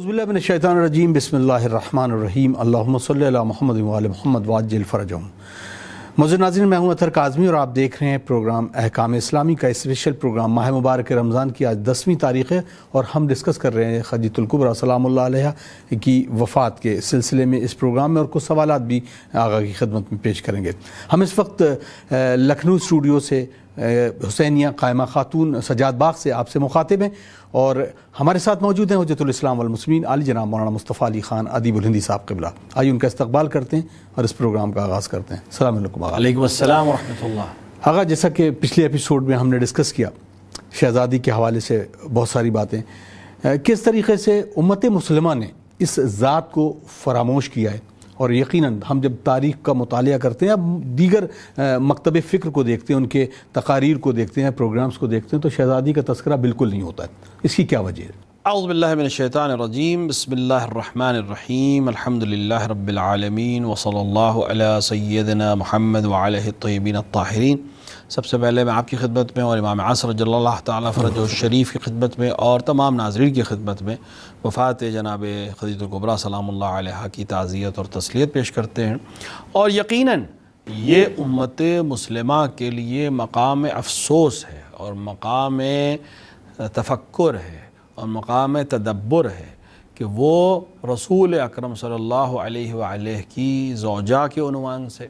اعوذ باللہ من الشیطان الرجیم بسم اللہ الرحمن الرحیم اللہم صلی علی محمد وعلی محمد وعجل فرجہم۔ معزز ناظرین، میں ہوں اطہر کاظمی اور آپ دیکھ رہے ہیں پروگرام احکام اسلامی کا اسپیشل پروگرام۔ ماہ مبارک رمضان کی آج 10ویں تاریخ ہے اور ہم ڈسکس کر رہے ہیں خدیجۃ الکبریٰ سلام اللہ علیہا کی وفات کے سلسلے میں اس پروگرام میں، اور کچھ سوالات بھی آقا کی خدمت میں پیش کریں گے۔ ہم اس وقت لکھنؤ اسٹوڈیو سے حسینیہ قائمہ خاتون سجاد باغ سے آپ سے مخاطب ہیں، اور ہمارے ساتھ موجود ہیں حجت الاسلام والمسلمین عالی جناب مولانا مصطفیٰ علی خان ادیب الہندی صاحب قبلہ۔ آئیے ان کا استقبال کرتے ہیں اور اس پروگرام کا آغاز کرتے ہیں۔ السلام علیکم آقا۔ وعلیکم السلام ورحمۃ اللہ۔ آقا، جیسا کہ پچھلے ایپیسوڈ میں ہم نے ڈسکس کیا شہزادی کے حوالے سے بہت ساری باتیں، کس طریقے سے امت مسلمہ نے اس ذات کو فراموش کیا ہے، اور یقیناً ہم جب تاریخ کا مطالعہ کرتے ہیں، اب دیگر مکتب فکر کو دیکھتے ہیں، ان کے تقاریر کو دیکھتے ہیں، پروگرامز کو دیکھتے ہیں، تو شہزادی کا تذکرہ بالکل نہیں ہوتا ہے۔ اس کی کیا وجہ ہے؟ اعوذ باللہ من الشیطان الرجیم، بسم اللہ الرحمن الرحیم، الحمدللہ رب العالمین، وصلی اللہ علی سیدنا محمد وعلیہ الطیبین الطاہرین۔ سب سے پہلے میں آپ کی خدمت میں اور امام عصر جل اللہ تعالیٰ فرجہ الشریف کی خدمت میں اور تمام ناظرین کی خدمت میں وفات جناب خدیجۃ الکبریٰ سلام اللہ علیہا کی تعزیت اور تسلیت پیش کرتے ہیں، اور یقیناً یہ امت مسلمہ کے لیے مقام افسوس ہے اور مقام تفکر ہے اور مقام تدبر ہے کہ وہ رسول اکرم صلی اللہ علیہ وآلہ کی زوجہ کے عنوان سے،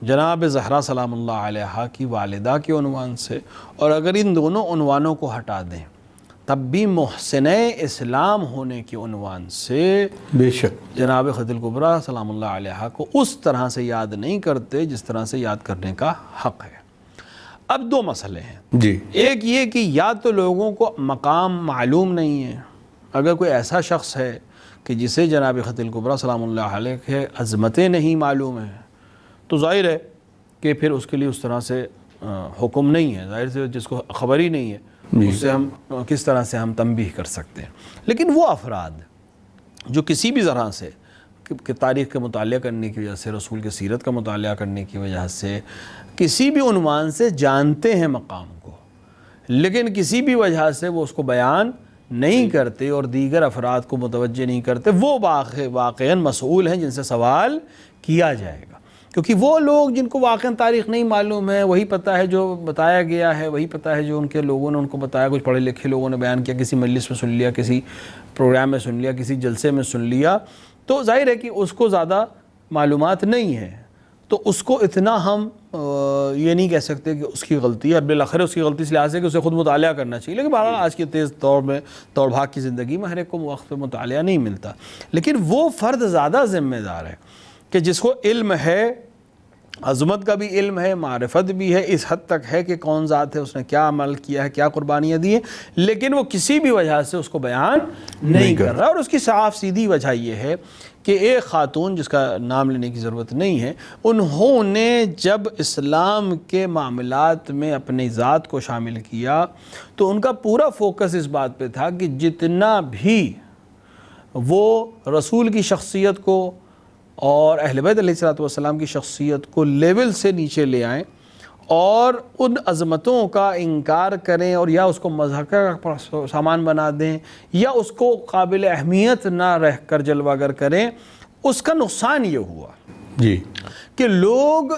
جناب زہرا سلام اللہ علیہا کی والدہ کے عنوان سے، اور اگر ان دونوں عنوانوں کو ہٹا دیں تب بھی محسنہ اسلام ہونے کے عنوان سے بے شک جناب خدیجۃ الکبریٰ سلام اللہ علیہا کو اس طرح سے یاد نہیں کرتے جس طرح سے یاد کرنے کا حق ہے۔ اب دو مسئلے ہیں جی۔ ایک یہ کہ یا تو لوگوں کو مقام معلوم نہیں ہے، اگر کوئی ایسا شخص ہے کہ جسے جناب خدیجۃ الکبریٰ سلام اللہ علیہ کے عظمتیں نہیں معلوم ہیں، تو ظاہر ہے کہ پھر اس کے لیے اس طرح سے حکم نہیں ہے، ظاہر سے جس کو خبر ہی نہیں ہے اس سے ہم کس طرح سے ہم تنبیہ کر سکتے ہیں۔ لیکن وہ افراد جو کسی بھی طرح سے کہ تاریخ کا مطالعہ کرنے کی وجہ سے، رسول کے سیرت کا مطالعہ کرنے کی وجہ سے کسی بھی عنوان سے جانتے ہیں مقام کو، لیکن کسی بھی وجہ سے وہ اس کو بیان نہیں کرتے اور دیگر افراد کو متوجہ نہیں کرتے، وہ واقعاً مسئول ہیں جن سے سوال کیا جائے گا، کیونکہ وہ لوگ جن کو واقعاً تاریخ نہیں معلوم ہے، وہی پتہ ہے جو بتایا گیا ہے، وہی پتہ ہے جو ان کے لوگوں نے ان کو بتایا، کچھ پڑھے لکھے لوگوں نے بیان کیا، کسی مجلس میں سن لیا، کسی پروگرام میں سن لیا، کسی جلسے میں سن لیا، تو ظاہر ہے کہ اس کو زیادہ معلومات نہیں ہے، تو اس کو اتنا ہم یہ نہیں کہہ سکتے کہ اس کی غلطی ہے، بالآخر اس کی غلطی اس لحاظ سے کہ اسے خود مطالعہ کرنا چاہیے، لیکن بہرحال آج کے تیز دوڑ بھاگ کی زندگی میں ہر ایک کو وقت مطالعہ نہیں ملتا، لیکن وہ فرد زیادہ ذمہ دار ہے کہ جس کو علم ہے، عظمت کا بھی علم ہے، معرفت بھی ہے، اس حد تک ہے کہ کون ذات ہے، اس نے کیا عمل کیا ہے، کیا قربانیاں دی ہیں، لیکن وہ کسی بھی وجہ سے اس کو بیان نہیں کر رہا، اور اس کی صاف سیدھی وجہ یہ ہے کہ ایک خاتون جس کا نام لینے کی ضرورت نہیں ہے، انہوں نے جب اسلام کے معاملات میں اپنی ذات کو شامل کیا تو ان کا پورا فوکس اس بات پہ تھا کہ جتنا بھی وہ رسول کی شخصیت کو اور اہل بیت علیہ السلام کی شخصیت کو لیول سے نیچے لے آئیں اور ان عظمتوں کا انکار کریں، اور یا اس کو مذاق کا سامان بنا دیں یا اس کو قابل اہمیت نہ رہ کر جلوہ گر کریں۔ اس کا نقصان یہ ہوا جی کہ لوگ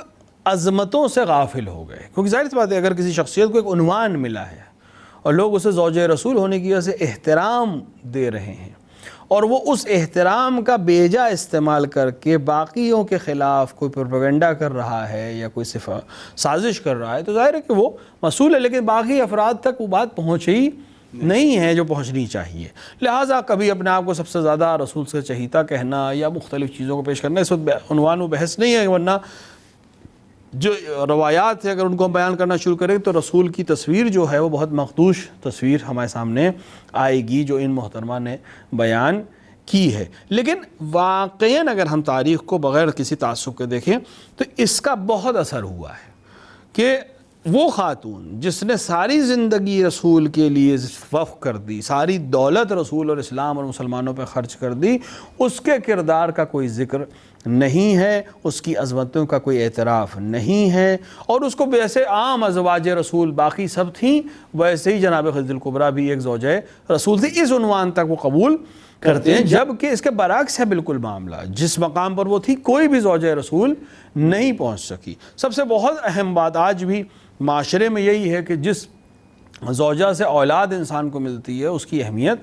عظمتوں سے غافل ہو گئے، کیونکہ ظاہر سی بات ہے اگر کسی شخصیت کو ایک عنوان ملا ہے اور لوگ اسے زوجہ رسول ہونے کی وجہ سے احترام دے رہے ہیں، اور وہ اس احترام کا بیجا استعمال کر کے باقیوں کے خلاف کوئی پروپیگنڈا کر رہا ہے یا کوئی سازش کر رہا ہے، تو ظاہر ہے کہ وہ مسئول ہے، لیکن باقی افراد تک وہ بات پہنچی نہیں ہے جو پہنچنی چاہیے، لہٰذا کبھی اپنے آپ کو سب سے زیادہ رسول سے چہیتا کہنا یا مختلف چیزوں کو پیش کرنا اس وقت عنوان و بحث نہیں ہے، ورنہ جو روایات ہے اگر ان کو ہم بیان کرنا شروع کریں تو رسول کی تصویر جو ہے وہ بہت مخدوش تصویر ہمارے سامنے آئے گی جو ان محترمہ نے بیان کی ہے۔ لیکن واقعاً اگر ہم تاریخ کو بغیر کسی تعصب کے دیکھیں تو اس کا بہت اثر ہوا ہے کہ وہ خاتون جس نے ساری زندگی رسول کے لیے وقف کر دی، ساری دولت رسول اور اسلام اور مسلمانوں پہ خرچ کر دی، اس کے کردار کا کوئی ذکر نہیں ہے، اس کی عظمتوں کا کوئی اعتراف نہیں ہے، اور اس کو ویسے عام ازواج رسول باقی سب تھیں ویسے ہی جناب خدیجہ الکبریٰ بھی ایک زوجہ رسول تھی، اس عنوان تک وہ قبول کرتے ہیں، جبکہ اس کے برعکس ہے بالکل معاملہ، جس مقام پر وہ تھی کوئی بھی زوجہ رسول نہیں پہنچ سکی۔ سب سے بہت اہم بات آج بھی معاشرے میں یہی ہے کہ جس زوجہ سے اولاد انسان کو ملتی ہے اس کی اہمیت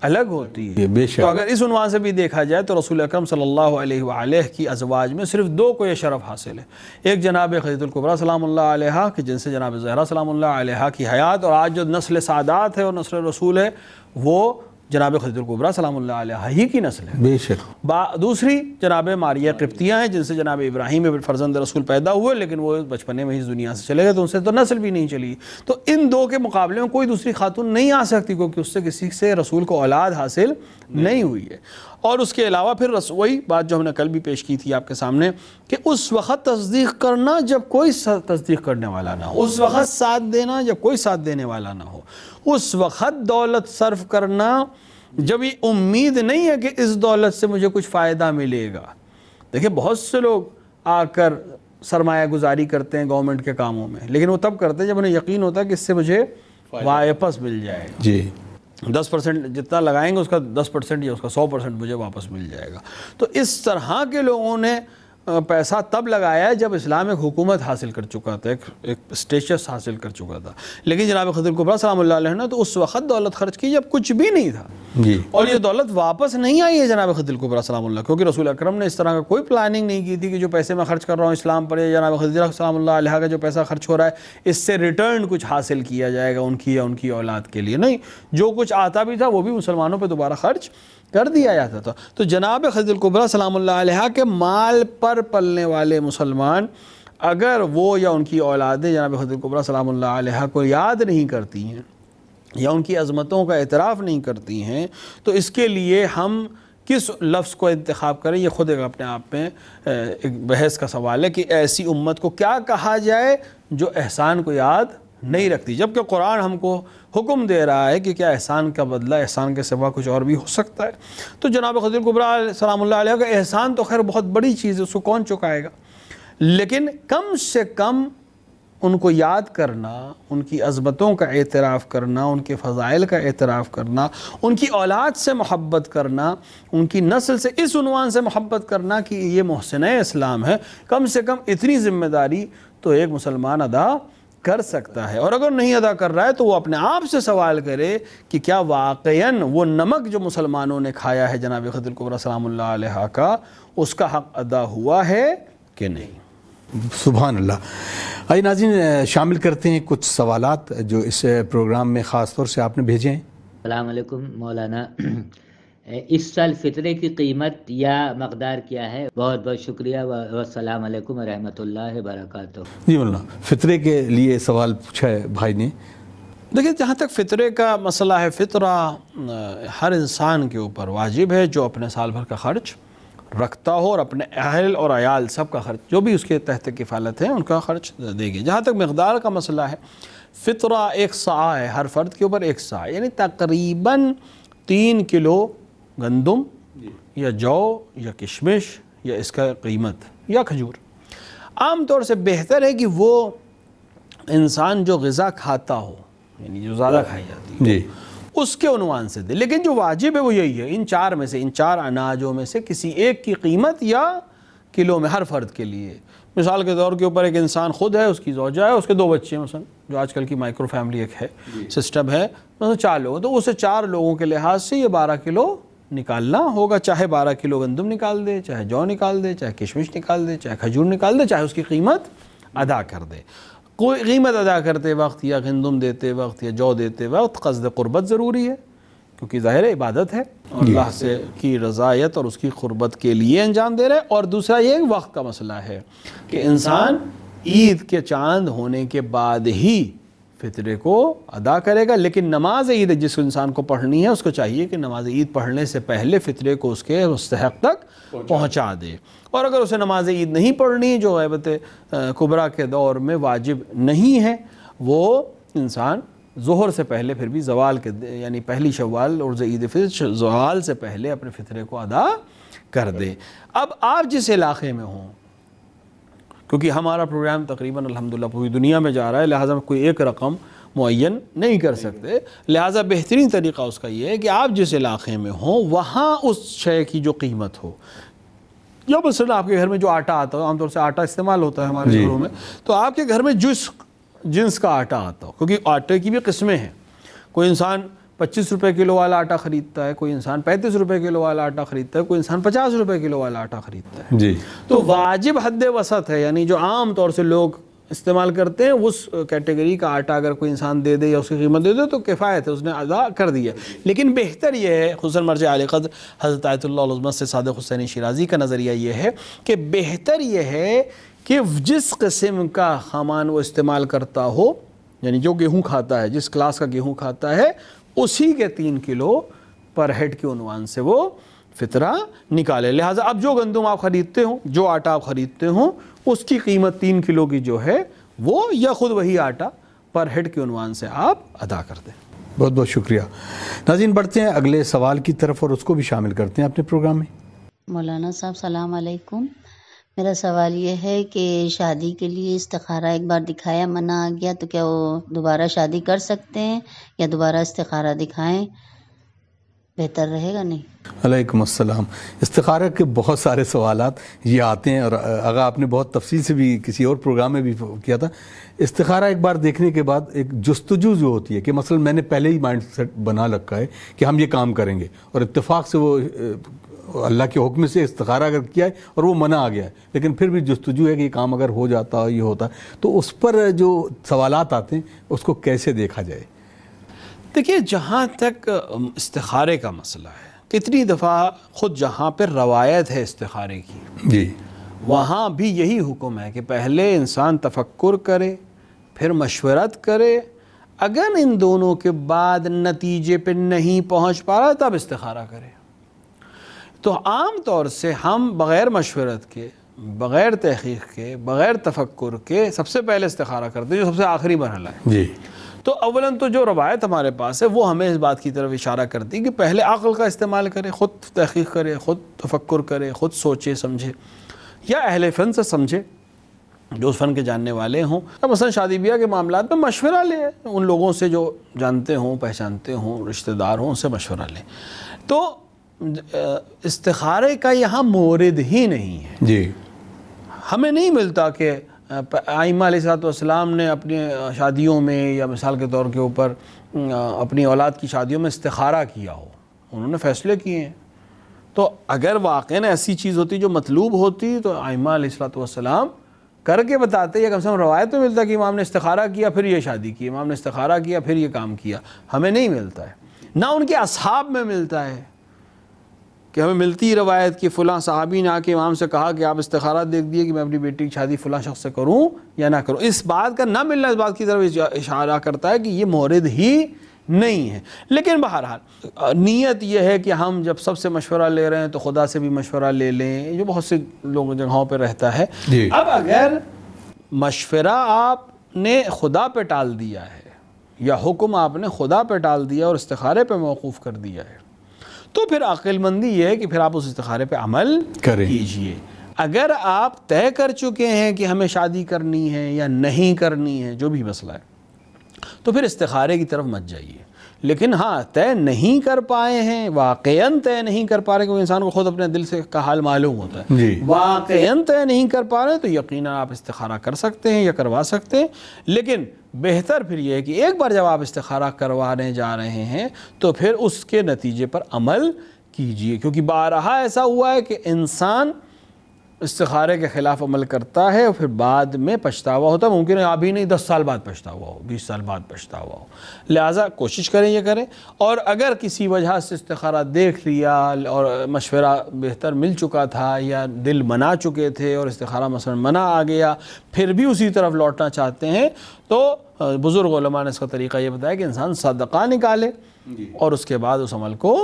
الگ ہوتی ہے۔ بے شک۔ تو اگر اس عنوان سے بھی دیکھا جائے تو رسول اکرم صلی اللہ علیہ وآلہ کی ازواج میں صرف دو کو یہ شرف حاصل ہے، ایک جناب خدیجہ الکبریٰ سلام اللہ علیہا کہ جن سے جناب زہرا سلام اللہ علیہا کی حیات، اور آج جو نسل سعادات ہے اور نسل رسول ہے وہ جناب خدیجہ الکبریٰ سلام اللہ علیہا ہی کی نسل ہے۔ بے شک۔ دوسری جناب ماریہ قبطیہ ہیں جن سے جناب ابراہیم فرزند رسول پیدا ہوئے، لیکن وہ بچپنے میں ہی اس دنیا سے چلے گئے تو ان سے تو نسل بھی نہیں چلی۔ تو ان دو کے مقابلے میں کوئی دوسری خاتون نہیں آ سکتی کیونکہ اس سے کسی سے رسول کو اولاد حاصل نہیں ہوئی ہے۔ اور اس کے علاوہ پھر وہی بات جو ہم نے کل بھی پیش کی تھی آپ کے سامنے کہ اس وقت تصدیق کرنا جب کوئی تصدیق کرنے والا نہ ہو، اس وقت ساتھ دینا جب کوئی ساتھ دینے والا نہ ہو، اس وقت دولت صرف کرنا جب یہ امید نہیں ہے کہ اس دولت سے مجھے کچھ فائدہ ملے گا۔ دیکھیں بہت سے لوگ آ کر سرمایہ گزاری کرتے ہیں گورنمنٹ کے کاموں میں، لیکن وہ تب کرتے ہیں جب انہیں یقین ہوتا ہے کہ اس سے مجھے واپس مل جائے گا۔ جی 10% جتنا لگائیں گے اس کا 10% یا اس کا 100% مجھے واپس مل جائے گا۔ تو اس طرح کے لوگوں نے پیسہ تب لگایا ہے جب اسلام ایک حکومت حاصل کر چکا تھا، ایک اسٹیٹس حاصل کر چکا تھا، لیکن جناب خدیجہ الکبریٰ سلام اللہ علیہ نے تو اس وقت دولت خرچ کی جب کچھ بھی نہیں تھا، جی، اور یہ دولت واپس نہیں آئی ہے جناب خدیجہ الکبریٰ سلام اللہ، کیونکہ رسول اکرم نے اس طرح کا کوئی پلاننگ نہیں کی تھی کہ جو پیسے میں خرچ کر رہا ہوں اسلام پر، یا جناب خدیجہ سلام اللہ علیہ کا جو پیسہ خرچ ہو رہا ہے اس سے ریٹرن کچھ حاصل کیا جائے گا ان کی یا ان کی اولاد کے لیے، نہیں، جو کچھ آتا بھی تھا وہ بھی مسلمانوں پہ دوبارہ خرچ کر دیا جاتا تھا۔ تو جناب خدیجہ الکبریٰ سلام اللہ علیہ کے مال پر پلنے والے مسلمان اگر وہ یا ان کی اولادیں جناب خدیجہ الکبریٰ سلام اللہ علیہ کو یاد نہیں کرتی ہیں یا ان کی عظمتوں کا اعتراف نہیں کرتی ہیں تو اس کے لیے ہم کس لفظ کو انتخاب کریں، یہ خود ایک اپنے آپ میں ایک بحث کا سوال ہے کہ ایسی امت کو کیا کہا جائے جو احسان کو یاد نہیں رکھتی، جبکہ قرآن ہم کو حکم دے رہا ہے کہ کیا احسان کا بدلہ احسان کے سوا کچھ اور بھی ہو سکتا ہے۔ تو جناب خدیجہ الکبریٰ سلام اللہ علیہ کا احسان تو خیر بہت بڑی چیز ہے، اس کو کون چکائے گا، لیکن کم سے کم ان کو یاد کرنا، ان کی عظمتوں کا اعتراف کرنا، ان کے فضائل کا اعتراف کرنا، ان کی اولاد سے محبت کرنا، ان کی نسل سے اس عنوان سے محبت کرنا کہ یہ محسنہ اسلام ہے، کم سے کم اتنی ذمہ داری تو ایک مسلمان ادا کر سکتا ہے۔ اور اگر نہیں ادا کر رہا ہے تو وہ اپنے آپ سے سوال کرے کہ کیا واقعاً وہ نمک جو مسلمانوں نے کھایا ہے جناب خدیجہ الکبریٰ سلام اللہ علیہ کا، اس کا حق ادا ہوا ہے کہ نہیں۔ سبحان اللہ۔ آئیے ناظرین شامل کرتے ہیں کچھ سوالات جو اس پروگرام میں خاص طور سے آپ نے بھیجے ہیں۔ السلام علیکم مولانا، اس سال فطرے کی قیمت یا مقدار کیا ہے؟ بہت بہت شکریہ والسلام علیکم ورحمۃ اللہ وبرکاتہ۔ جی مولانا، فطرے کے لیے سوال پوچھا ہے بھائی نے۔ دیکھیں جہاں تک فطرے کا مسئلہ ہے، فطرہ ہر انسان کے اوپر واجب ہے جو اپنے سال بھر کا خرچ رکھتا ہو اور اپنے اہل اور عیال سب کا خرچ جو بھی اس کے تحت کفالت ہے ان کا خرچ دے گے۔ جہاں تک مقدار کا مسئلہ ہے، فطرہ 1 صاع ہے، ہر فرد کے اوپر 1 صاع، یعنی تقریباً 3 کلو گندم یا جو یا کشمش یا اس کا قیمت یا کھجور۔ عام طور سے بہتر ہے کہ وہ انسان جو غذا کھاتا ہو، یعنی جو زیادہ کھائی جاتی ہے، جی، اس کے عنوان سے دے، لیکن جو واجب ہے وہ یہی ہے، ان 4 میں سے، ان 4 اناجوں میں سے کسی ایک کی قیمت یا کلو میں ہر فرد کے لیے۔ مثال کے طور کے اوپر ایک انسان خود ہے، اس کی زوجہ ہے، اس کے 2 بچے ہیں، مثلا جو آج کل کی مائکرو فیملی ایک ہے سسٹم ہے، مثلا 4 لوگ، تو اسے 4 لوگوں کے لحاظ سے یہ 12 کلو نکالنا ہوگا، چاہے 12 کلو گندم نکال دے، چاہے جو نکال دے، چاہے کشمش نکال دے، چاہے کھجور نکال دے، چاہے اس کی قیمت ادا کر دے۔ کوئی قیمت ادا کرتے وقت یا گندم دیتے وقت یا جو دیتے وقت قصد قربت ضروری ہے، کیونکہ ظاہر عبادت ہے اور اللہ سے کی رضایت اور اس کی قربت کے لیے انجام دے رہے، اور دوسرا یہ وقت کا مسئلہ ہے کہ انسان عید کے چاند ہونے کے بعد ہی فطرے کو ادا کرے گا، لیکن نماز عید جس انسان کو پڑھنی ہے اس کو چاہیے کہ نماز عید پڑھنے سے پہلے فطرے کو اس کے مستحق تک پہنچا دے، اور اگر اسے نماز عید نہیں پڑھنی جو غیبت کبریٰ کے دور میں واجب نہیں ہے، وہ انسان ظہر سے پہلے پھر بھی زوال کے یعنی پہلی شوال اور عید فطر زوال سے پہلے اپنے فطرے کو ادا کر دے۔ اب آپ جس علاقے میں ہوں، کیونکہ ہمارا پروگرام تقریباً الحمدللہ پوری دنیا میں جا رہا ہے، لہٰذا کوئی ایک رقم معین نہیں کر سکتے، لہٰذا بہترین طریقہ اس کا یہ ہے کہ آپ جس علاقے میں ہوں وہاں اس شے کی جو قیمت ہو، یا مثلا آپ کے گھر میں جو آٹا آتا ہو، عام طور سے آٹا استعمال ہوتا ہے ہمارے گھروں میں، تو آپ کے گھر میں جس جنس کا آٹا آتا ہو، کیونکہ آٹے کی بھی قسمیں ہیں، کوئی انسان 25 روپے کلو والا آٹا خریدتا ہے، کوئی انسان 35 روپے کلو والا آٹا خریدتا ہے، کوئی انسان 50 روپے کلو والا آٹا خریدتا ہے، جی، تو واجب حد وسط ہے، یعنی جو عام طور سے لوگ استعمال کرتے ہیں اس کیٹیگری کا آٹا اگر کوئی انسان دے دے یا اس کی قیمت دے دے تو کفایت ہے، اس نے ادا کر دیا۔ لیکن بہتر یہ ہے، خصوصاً مرجع اعلی قدر حضرت آیت اللہ العظمت سے صادق حسینی شیرازی کا نظریہ یہ ہے کہ بہتر یہ ہے کہ جس قسم کا سامان وہ استعمال کرتا ہو، یعنی جو گیہوں کھاتا ہے، جس کلاس کا گیہوں کھاتا ہے، اسی کے 3 کلو پر ہیڈ کے عنوان سے وہ فطرہ نکالے۔ لہٰذا اب جو گندم آپ خریدتے ہوں، جو آٹا آپ خریدتے ہوں، اس کی قیمت 3 کلو کی جو ہے وہ یا خود وہی آٹا پر ہیڈ کے عنوان سے آپ ادا کر دیں۔ بہت بہت شکریہ۔ ناظرین بڑھتے ہیں اگلے سوال کی طرف اور اس کو بھی شامل کرتے ہیں اپنے پروگرام میں۔ مولانا صاحب السلام علیکم، میرا سوال یہ ہے کہ شادی کے لیے استخارہ ایک بار دکھایا، منع آ گیا، تو کیا وہ دوبارہ شادی کر سکتے ہیں یا دوبارہ استخارہ دکھائیں؟ بہتر رہے گا نہیں؟ علیکم السلام۔ استخارہ کے بہت سارے سوالات یہ آتے ہیں، اور اگر آپ نے بہت تفصیل سے بھی کسی اور پروگرام میں بھی کیا تھا۔ استخارہ ایک بار دیکھنے کے بعد ایک جستجو جو ہوتی ہے کہ مثلا میں نے پہلے ہی مائنڈ سیٹ بنا رکھا ہے کہ ہم یہ کام کریں گے، اور اتفاق سے وہ اللہ کے حکم سے استخارہ اگر کیا ہے اور وہ منع آ گیا ہے، لیکن پھر بھی جستجو ہے کہ یہ کام اگر ہو جاتا یہ ہوتا، تو اس پر جو سوالات آتے ہیں اس کو کیسے دیکھا جائے؟ دیکھیے، جہاں تک استخارے کا مسئلہ ہے، کتنی دفعہ خود جہاں پہ روایت ہے استخارے کی، جی، وہاں بھی یہی حکم ہے کہ پہلے انسان تفکر کرے، پھر مشورت کرے، اگر ان دونوں کے بعد نتیجے پہ نہیں پہنچ پا رہا تب استخارہ کرے۔ تو عام طور سے ہم بغیر مشورت کے، بغیر تحقیق کے، بغیر تفکر کے سب سے پہلے استخارہ کرتے ہیں، جو سب سے آخری مرحلہ ہے۔ جی، تو اولاً تو جو روایت ہمارے پاس ہے وہ ہمیں اس بات کی طرف اشارہ کرتی ہے کہ پہلے عقل کا استعمال کرے، خود تحقیق کرے، خود تفکر کرے، خود سوچے سمجھے، یا اہل فن سے سمجھے جو اس فن کے جاننے والے ہوں، یا مثلا شادی بیاہ کے معاملات میں مشورہ لیں، ان لوگوں سے جو جانتے ہوں، پہچانتے ہوں، رشتہ دار ہوں، ان سے مشورہ لیں۔ تو استخارے کا یہاں مورد ہی نہیں ہے۔ جی، ہمیں نہیں ملتا کہ ائمہ علیہ السلام نے اپنی شادیوں میں یا مثال کے طور کے اوپر اپنی اولاد کی شادیوں میں استخارہ کیا ہو، انہوں نے فیصلے کیے ہیں۔ تو اگر واقعاً ایسی چیز ہوتی جو مطلوب ہوتی تو ائمہ علیہ السلام کر کے بتاتے، یا کم سے کم روایت میں ملتا کہ امام نے استخارہ کیا پھر یہ شادی کی، امام نے استخارہ کیا پھر یہ کام کیا۔ ہمیں نہیں ملتا ہے، نہ ان کے اصحاب میں ملتا ہے کہ ہمیں ملتی روایت کہ فلاں صحابی نے آ کے امام سے کہا کہ آپ استخارہ دیکھ دیے کہ میں اپنی بیٹی کی شادی فلاں شخص سے کروں یا نہ کروں۔ اس بات کا نہ ملنا اس بات کی طرف اشارہ کرتا ہے کہ یہ مورد ہی نہیں ہے۔ لیکن بہرحال نیت یہ ہے کہ ہم جب سب سے مشورہ لے رہے ہیں تو خدا سے بھی مشورہ لے لیں، جو بہت سے لوگ جگہوں پہ رہتا ہے۔ اب اگر مشورہ آپ نے خدا پہ ٹال دیا ہے یا حکم آپ نے خدا پہ ٹال دیا اور استخارے پہ موقوف کر دیا ہے، تو پھر عقل مندی یہ ہے کہ پھر آپ اس استخارے پہ عمل کیجئے۔ اگر آپ طے کر چکے ہیں کہ ہمیں شادی کرنی ہے یا نہیں کرنی ہے، جو بھی مسئلہ ہے، تو پھر استخارے کی طرف مت جائیے۔ لیکن ہاں، طے نہیں کر پائے ہیں، واقعاً طے نہیں کر پا رہے، کیونکہ انسان کو خود اپنے دل سے کا حال معلوم ہوتا ہے، واقعاً طے نہیں کر پا رہے تو یقیناً آپ استخارہ کر سکتے ہیں یا کروا سکتے ہیں۔ لیکن بہتر پھر یہ ہے کہ ایک بار جب آپ استخارہ کروانے جا رہے ہیں تو پھر اس کے نتیجے پر عمل کیجئے، کیونکہ بارہا ایسا ہوا ہے کہ انسان استخارے کے خلاف عمل کرتا ہے اور پھر بعد میں پچھتاوا ہوتا ہے، ممکن ہے ابھی نہیں 10 سال بعد پچھتاوا ہو، 20 سال بعد پچھتاوا ہو۔ لہٰذا کوشش کریں یہ کریں، اور اگر کسی وجہ سے استخارہ دیکھ لیا اور مشورہ بہتر مل چکا تھا یا دل بنا چکے تھے اور استخارہ مثلا منع آ گیا، پھر بھی اسی طرف لوٹنا چاہتے ہیں، تو بزرگ علماء نے اس کا طریقہ یہ بتایا کہ انسان صدقہ نکالے اور اس کے بعد اس عمل کو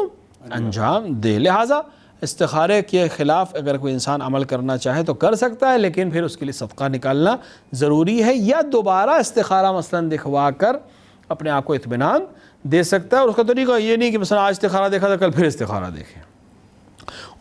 انجام دے۔ لہٰذا استخارے کے خلاف اگر کوئی انسان عمل کرنا چاہے تو کر سکتا ہے، لیکن پھر اس کے لیے صدقہ نکالنا ضروری ہے، یا دوبارہ استخارہ مثلا دکھوا کر اپنے آپ کو اطمینان دے سکتا ہے۔ اور اس کا طریقہ یہ نہیں کہ مثلا آج استخارہ دیکھا تھا کل پھر استخارہ دیکھیں،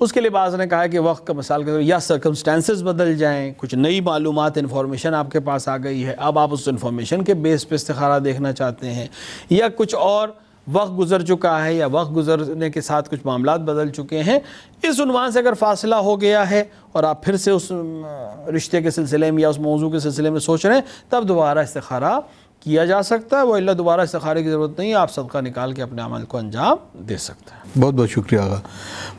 اس کے لیے بعض نے کہا کہ وقت کا مثال کے طور یا سرکمسٹانسز بدل جائیں، کچھ نئی معلومات انفارمیشن آپ کے پاس آ گئی ہے، اب آپ اس انفارمیشن کے بیس پہ استخارہ دیکھنا چاہتے ہیں، یا کچھ اور وقت گزر چکا ہے یا وقت گزرنے کے ساتھ کچھ معاملات بدل چکے ہیں، اس عنوان سے اگر فاصلہ ہو گیا ہے اور آپ پھر سے اس رشتے کے سلسلے میں یا اس موضوع کے سلسلے میں سوچ رہے ہیں، تب دوبارہ استخارہ کیا جا سکتا ہے، وہ اللہ دوبارہ استخارے کی ضرورت نہیں ہے، آپ صدقہ نکال کے اپنے عمل کو انجام دے سکتے ہیں۔ بہت بہت شکریہ آغا۔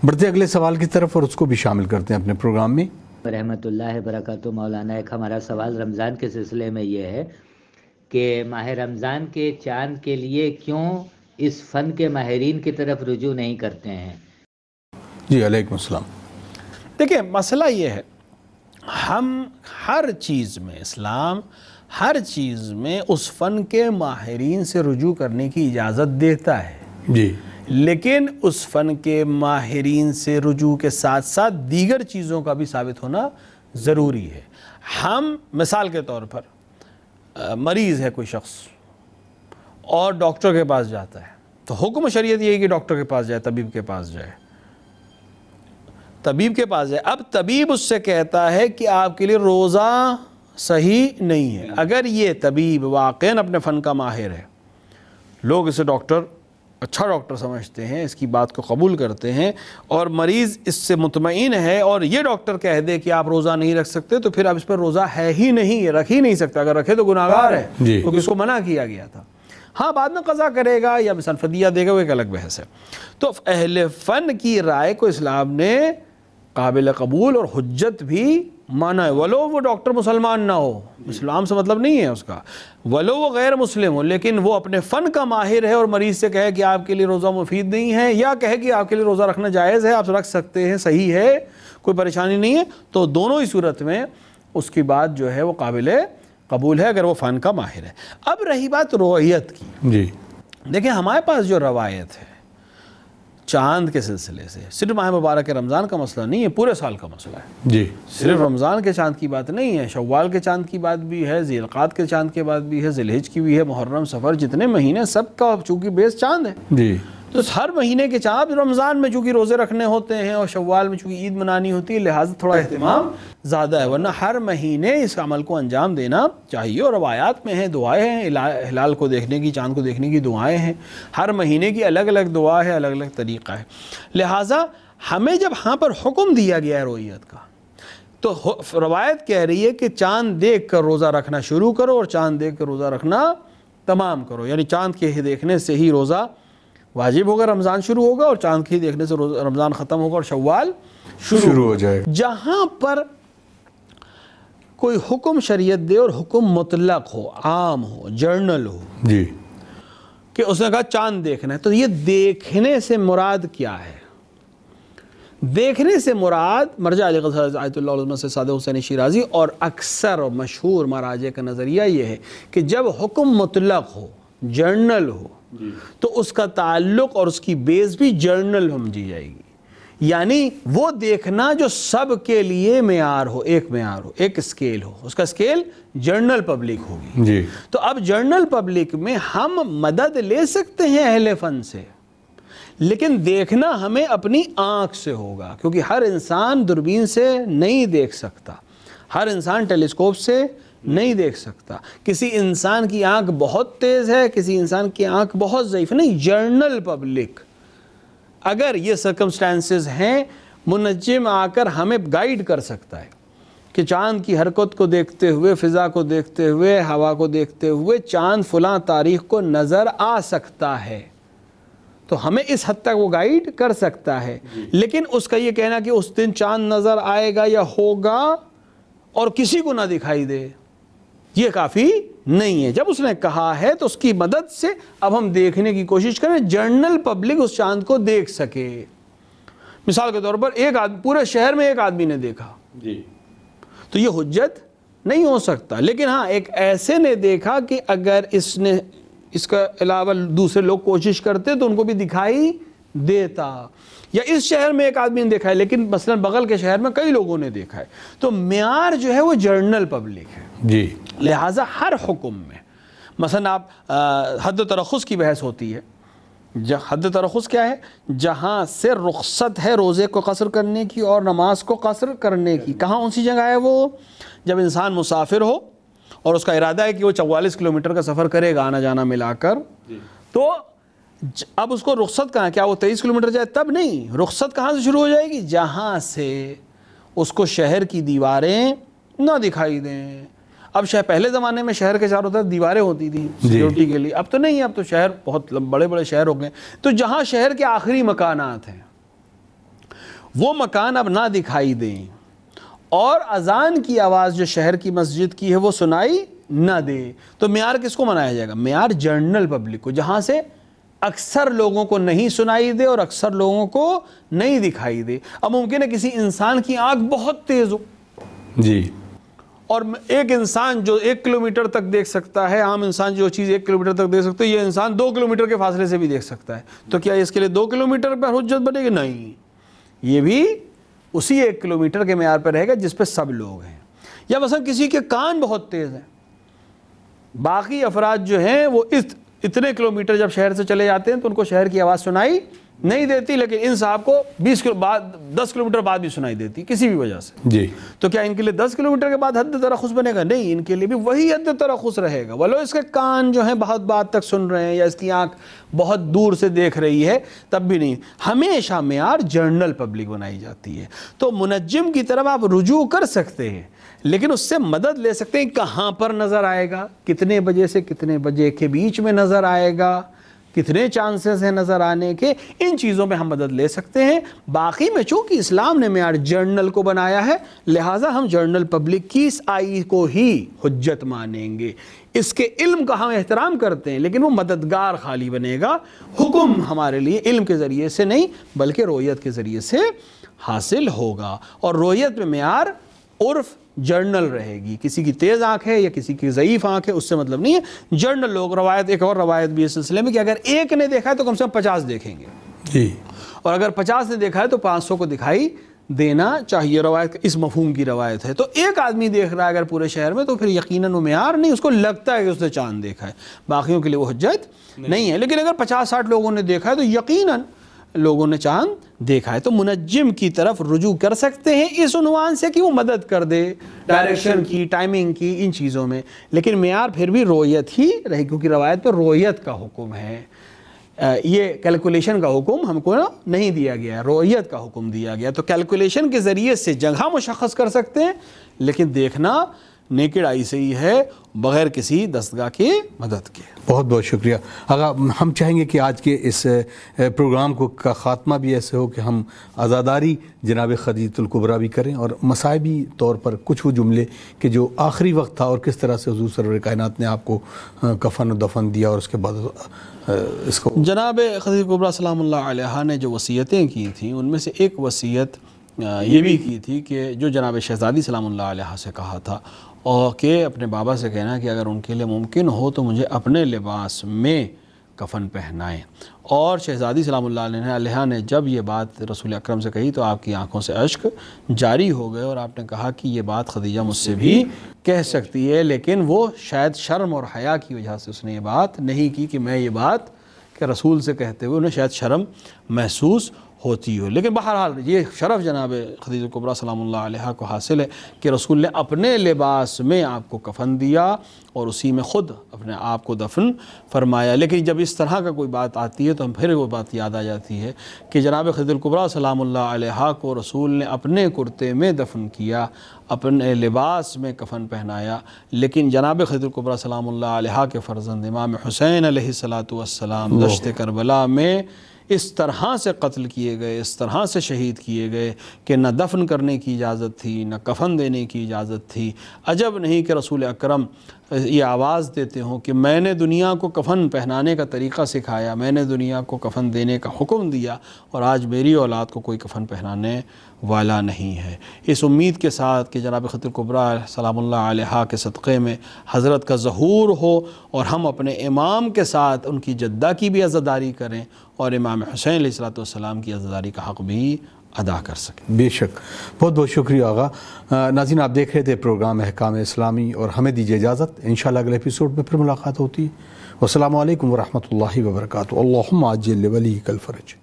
بڑھتے اگلے سوال کی طرف اور اس کو بھی شامل کرتے ہیں اپنے پروگرام میں۔ رحمۃ اللہ وبرکاتہ۔ مولانا، ایک ہمارا سوال رمضان کے سلسلے میں یہ ہے کہ ماہ رمضان کے چاند کے لیے کیوں اس فن کے ماہرین کی طرف رجوع نہیں کرتے ہیں؟ جی علیکم السلام۔ دیکھیں مسئلہ یہ ہے، ہم ہر چیز میں، اسلام ہر چیز میں اس فن کے ماہرین سے رجوع کرنے کی اجازت دیتا ہے، جی، لیکن اس فن کے ماہرین سے رجوع کے ساتھ ساتھ دیگر چیزوں کا بھی ثابت ہونا ضروری ہے۔ ہم مثال کے طور پر مریض ہے کوئی شخص اور ڈاکٹر کے پاس جاتا ہے، تو حکم شریعت یہ ہے کہ ڈاکٹر کے پاس جائے، طبیب کے پاس جائے، طبیب کے پاس جائے۔ اب طبیب اس سے کہتا ہے کہ آپ کے لیے روزہ صحیح نہیں ہے۔ اگر یہ طبیب واقعاً اپنے فن کا ماہر ہے، لوگ اسے ڈاکٹر، اچھا ڈاکٹر سمجھتے ہیں، اس کی بات کو قبول کرتے ہیں، اور مریض اس سے مطمئن ہے، اور یہ ڈاکٹر کہہ دے کہ آپ روزہ نہیں رکھ سکتے، تو پھر اب اس پر روزہ ہے ہی نہیں، یہ رکھ ہی نہیں سکتا۔ اگر رکھے تو گناہگار ہے، کیونکہ اس کو منع کیا گیا تھا۔ ہاں بعد میں قضا کرے گا یا مثلا فدیہ دے گا، وہ ایک الگ بحث ہے۔ تو اہل فن کی رائے کو اسلام نے قابل قبول اور حجت بھی مانا ہے، ولو وہ ڈاکٹر مسلمان نہ ہو، اسلام سے مطلب نہیں ہے اس کا، ولو وہ غیر مسلم ہو، لیکن وہ اپنے فن کا ماہر ہے اور مریض سے کہے کہ آپ کے لیے روزہ مفید نہیں ہے، یا کہے کہ آپ کے لیے روزہ رکھنا جائز ہے، آپ رکھ سکتے ہیں، صحیح ہے، کوئی پریشانی نہیں ہے، تو دونوں ہی صورت میں اس کی بات جو ہے وہ قابل قبول ہے اگر وہ فن کا ماہر ہے۔ اب رہی بات روایت کی، جی دیکھیں ہمارے پاس جو روایت ہے چاند کے سلسلے سے، صرف ماہ مبارک رمضان کا مسئلہ نہیں ہے، پورے سال کا مسئلہ ہے، جی، صرف رمضان کے چاند کی بات نہیں ہے، شوال کے چاند کی بات بھی ہے، ذی القعدہ کے چاند کی بات بھی ہے، ذی الحجہ کی بھی ہے، محرم، صفر، جتنے مہینے سب کا چونکہ بیس چاند ہے، جی، تو ہر مہینے کے چاند، رمضان میں چونکہ روزے رکھنے ہوتے ہیں اور شوال میں چونکہ عید منانی ہوتی ہے، لہٰذا تھوڑا اہتمام زیادہ ہے، ورنہ ہر مہینے اس عمل کو انجام دینا چاہیے۔ اور روایات میں ہیں، دعائیں ہیں، ہلال کو دیکھنے کی، چاند کو دیکھنے کی دعائیں ہیں، ہر مہینے کی الگ الگ دعا ہے، الگ الگ طریقہ ہے۔ لہٰذا ہمیں جب ہاں پر حکم دیا گیا ہے رویت کا، تو روایت کہہ رہی ہے کہ چاند دیکھ کر روزہ رکھنا شروع کرو اور چاند دیکھ کر روزہ رکھنا تمام کرو، یعنی چاند کے دیکھنے سے ہی روزہ واجب ہوگا، رمضان شروع ہوگا، اور چاند کے دیکھنے سے رمضان ختم ہوگا اور شوال شروع ہو جائے گا۔ جہاں پر کوئی حکم شریعت دے اور حکم مطلق ہو، عام ہو، جرنل ہو، جی، کہ اس نے کہا چاند دیکھنا ہے، تو یہ دیکھنے سے مراد کیا ہے؟ دیکھنے سے مراد مرجع علی آیت اللہ علیہ سے سعد حسین شیرازی اور اکثر اور مشہور مراجع کا نظریہ یہ ہے کہ جب حکم مطلق ہو، جرنل ہو، تو اس کا تعلق اور اس کی بیس بھی جرنل سمجھی جائے گی، یعنی وہ دیکھنا جو سب کے لیے معیار ہو، ایک اسکیل ہو، اس کا اسکیل جرنل پبلک ہوگی۔ جی، تو اب جرنل پبلک میں ہم مدد لے سکتے ہیں اہل فن سے، لیکن دیکھنا ہمیں اپنی آنکھ سے ہوگا، کیونکہ ہر انسان دوربین سے نہیں دیکھ سکتا، ہر انسان ٹیلیسکوپ سے نہیں دیکھ سکتا، کسی انسان کی آنکھ بہت تیز ہے، کسی انسان کی آنکھ بہت ضعیف، نہیں، جرنل پبلک اگر یہ سرکمسٹانسز ہیں، منجم آ کر ہمیں گائیڈ کر سکتا ہے کہ چاند کی حرکت کو دیکھتے ہوئے، فضا کو دیکھتے ہوئے، ہوا کو دیکھتے ہوئے چاند فلاں تاریخ کو نظر آ سکتا ہے، تو ہمیں اس حد تک وہ گائیڈ کر سکتا ہے، لیکن اس کا یہ کہنا کہ اس دن چاند نظر آئے گا یا ہوگا اور کسی کو نہ دکھائی دے، یہ کافی نہیں ہے۔ جب اس نے کہا ہے تو اس کی مدد سے اب ہم دیکھنے کی کوشش کریں، جرنل پبلک اس چاند کو دیکھ سکے۔ مثال کے طور پر ایک آدمی، پورے شہر میں ایک آدمی نے دیکھا، جی، تو یہ حجت نہیں ہو سکتا، لیکن ہاں ایک ایسے نے دیکھا کہ اگر اس کا علاوہ دوسرے لوگ کوشش کرتے تو ان کو بھی دکھائی دیتا، یا اس شہر میں ایک آدمی نے دیکھا ہے لیکن مثلا بغل کے شہر میں کئی لوگوں نے دیکھا ہے، تو معیار جو ہے وہ جرنل پبلک ہے۔ جی، لہٰذا ہر حکم میں مثلا آپ حد و ترخص کی بحث ہوتی ہے حد ترخص کیا ہے؟ جہاں سے رخصت ہے روزے کو قصر کرنے کی اور نماز کو قصر کرنے کی. کہاں کون سی جگہ ہے وہ؟ جب انسان مسافر ہو اور اس کا ارادہ ہے کہ وہ 44 کلومیٹر کا سفر کرے گا آنا جانا ملا کر, تو اب اس کو رخصت کہاں, کیا وہ 23 کلومیٹر جائے تب نہیں, رخصت کہاں سے شروع ہو جائے گی؟ جہاں سے اس کو شہر کی دیواریں نہ دکھائی دیں. اب پہلے زمانے میں شہر کے چاروں طرف دیواریں ہوتی تھیں سیکیورٹی کے لیے, اب تو نہیں ہے, اب تو شہر بہت بڑے بڑے شہر ہو گئے. تو جہاں شہر کے آخری مکانات ہیں وہ مکان اب نہ دکھائی دیں, اور اذان کی آواز جو شہر کی مسجد کی ہے وہ سنائی نہ دے. تو معیار کس کو منایا جائے گا؟ معیار جنرل پبلک کو, جہاں سے اکثر لوگوں کو نہیں سنائی دے اور اکثر لوگوں کو نہیں دکھائی دے. اب ممکن ہے کسی انسان کی آنکھ بہت تیز ہو جی, اور ایک انسان جو 1 کلومیٹر تک دیکھ سکتا ہے, عام انسان جو چیز 1 کلومیٹر تک دیکھ سکتا ہے, یہ انسان 2 کلومیٹر کے فاصلے سے بھی دیکھ سکتا ہے. تو کیا اس کے لیے 2 کلومیٹر پر حجت بنے گی؟ نہیں, یہ بھی اسی 1 کلومیٹر کے معیار پر رہے گا جس پہ سب لوگ ہیں. یا مثلا کسی کے کان بہت تیز ہیں, باقی افراد جو ہیں وہ اتنے کلومیٹر جب شہر سے چلے جاتے ہیں تو ان کو شہر کی آواز سنائی نہیں دیتی, لیکن ان صاحب کو 10 کلومیٹر بعد بھی سنائی دیتی کسی بھی وجہ سے جی. تو کیا ان کے لیے 10 کلومیٹر کے بعد حد ترخص بنے گا؟ نہیں, ان کے لیے بھی وہی حد ترخص رہے گا, ولو اس کے کان جو ہیں بہت بات تک سن رہے ہیں یا اس کی آنکھ بہت دور سے دیکھ رہی ہے تب بھی نہیں. ہمیشہ معیار جنرل پبلک بنائی جاتی ہے. تو منجم کی طرف آپ رجوع کر سکتے ہیں, لیکن اس سے مدد لے سکتے ہیں. کہاں پر نظر آئے گا, کتنے بجے سے کتنے بجے کے بیچ میں نظر آئے گا, کتنے چانسز ہیں نظر آنے کے, ان چیزوں میں ہم مدد لے سکتے ہیں. باقی میں چونکہ اسلام نے معیار جرنل کو بنایا ہے, لہٰذا ہم جرنل پبلک کی اس آئی کو ہی حجت مانیں گے. اس کے علم کا ہم احترام کرتے ہیں, لیکن وہ مددگار خالی بنے گا. حکم ہمارے لیے علم کے ذریعے سے نہیں بلکہ رویت کے ذریعے سے حاصل ہوگا, اور رویت میں معیار عرف جرنل رہے گی. کسی کی تیز آنکھ ہے یا کسی کی ضعیف آنکھ ہے اس سے مطلب نہیں ہے. جرنل لوگ روایت, ایک اور روایت بھی اس سلسلے میں کہ اگر ایک نے دیکھا ہے تو کم سے کم 50 دیکھیں گے جی, اور اگر 50 نے دیکھا ہے تو 500 کو دکھائی دینا چاہیے. روایت اس مفہوم کی روایت ہے. تو ایک آدمی دیکھ رہا ہے اگر پورے شہر میں تو پھر یقیناً وہ معیار نہیں, اس کو لگتا ہے کہ اس نے چاند دیکھا ہے, باقیوں کے لیے وہ حجت نہیں ہے. لیکن اگر 50-60 لوگوں نے دیکھا ہے تو یقیناً لوگوں نے چاند دیکھا ہے. تو منجم کی طرف رجوع کر سکتے ہیں اس عنوان سے کہ وہ مدد کر دے ڈائریکشن کی, ٹائمنگ کی, ان چیزوں میں. لیکن معیار پھر بھی رویت ہی رہے, کیونکہ روایت پر رویت کا حکم ہے. یہ کیلکولیشن کا حکم ہم کو نہیں دیا گیا ہے, رویت کا حکم دیا گیا. تو کیلکولیشن کے ذریعے سے جگہ مشخص کر سکتے ہیں, لیکن دیکھنا نیکڈ آئی سے ہی ہے بغیر کسی دستگاہ کی مدد کے. بہت بہت شکریہ. اگر ہم چاہیں گے کہ آج کے اس پروگرام کا خاتمہ بھی ایسے ہو کہ ہم عزاداری جناب خدیجۃ الکبریٰ بھی کریں, اور مصائبی طور پر کچھ وہ جملے کہ جو آخری وقت تھا اور کس طرح سے حضور سرور کائنات نے آپ کو کفن و دفن دیا, اور اس کے بعد اس کو جناب خدیجۃ الکبریٰ سلام اللہ علیہا نے جو وصیتیں کی تھیں ان میں سے ایک وصیت یہ بھی کی تھی کہ جو جناب شہزادی سلام اللہ علیہ سے کہا تھا, اور کہ اپنے بابا سے کہنا کہ اگر ان کے لیے ممکن ہو تو مجھے اپنے لباس میں کفن پہنائیں. اور شہزادی سلام اللہ علیہ نے جب یہ بات رسول اکرم سے کہی تو آپ کی آنکھوں سے اشک جاری ہو گئے, اور آپ نے کہا کہ یہ بات خدیجہ مجھ سے بھی کہہ سکتی ہے, لیکن وہ شاید شرم اور حیا کی وجہ سے اس نے یہ بات نہیں کی کہ میں یہ بات کہ رسول سے کہتے ہوئے انہیں شاید شرم محسوس ہوتی ہو. لیکن بہرحال یہ شرف جناب خدیجۃ الکبریٰ سلام اللہ علیہ کو حاصل ہے کہ رسول نے اپنے لباس میں آپ کو کفن دیا اور اسی میں خود اپنے آپ کو دفن فرمایا. لیکن جب اس طرح کا کوئی بات آتی ہے تو ہم پھر وہ بات یاد آ جاتی ہے کہ جناب خدیجۃ الکبریٰ سلام اللہ علیہ کو رسول نے اپنے کرتے میں دفن کیا, اپنے لباس میں کفن پہنایا, لیکن جناب خدیجۃ الکبریٰ سلام اللہ علیہ کے فرزند امام حسین علیہ الصلاۃ والسلام دشت کربلا میں اس طرح سے قتل کیے گئے, اس طرح سے شہید کیے گئے کہ نہ دفن کرنے کی اجازت تھی نہ کفن دینے کی اجازت تھی. عجب نہیں کہ رسول اکرم یہ آواز دیتے ہوں کہ میں نے دنیا کو کفن پہنانے کا طریقہ سکھایا, میں نے دنیا کو کفن دینے کا حکم دیا, اور آج میری اولاد کو کوئی کفن پہنانے والا نہیں ہے. اس امید کے ساتھ کہ جناب خدیجۃ الکبریٰ سلام اللہ علیہ کے صدقے میں حضرت کا ظہور ہو اور ہم اپنے امام کے ساتھ ان کی جدہ کی بھی عزاداری کریں اور امام حسین علیہ الصلوۃ والسلام کی عزاداری کا حق بھی ادا کر سکیں۔ بے شک، بہت بہت شکریہ آغا۔ ناظرین، آپ دیکھ رہے تھے پروگرام احکام اسلامی، اور ہمیں دیجیے اجازت، انشاءاللہ اگلے ایپیسوڈ میں پھر ملاقات ہوتی ہے۔ والسلام علیکم ورحمۃ اللہ وبرکاتہ۔ اللہم عجل لولیک الفرج۔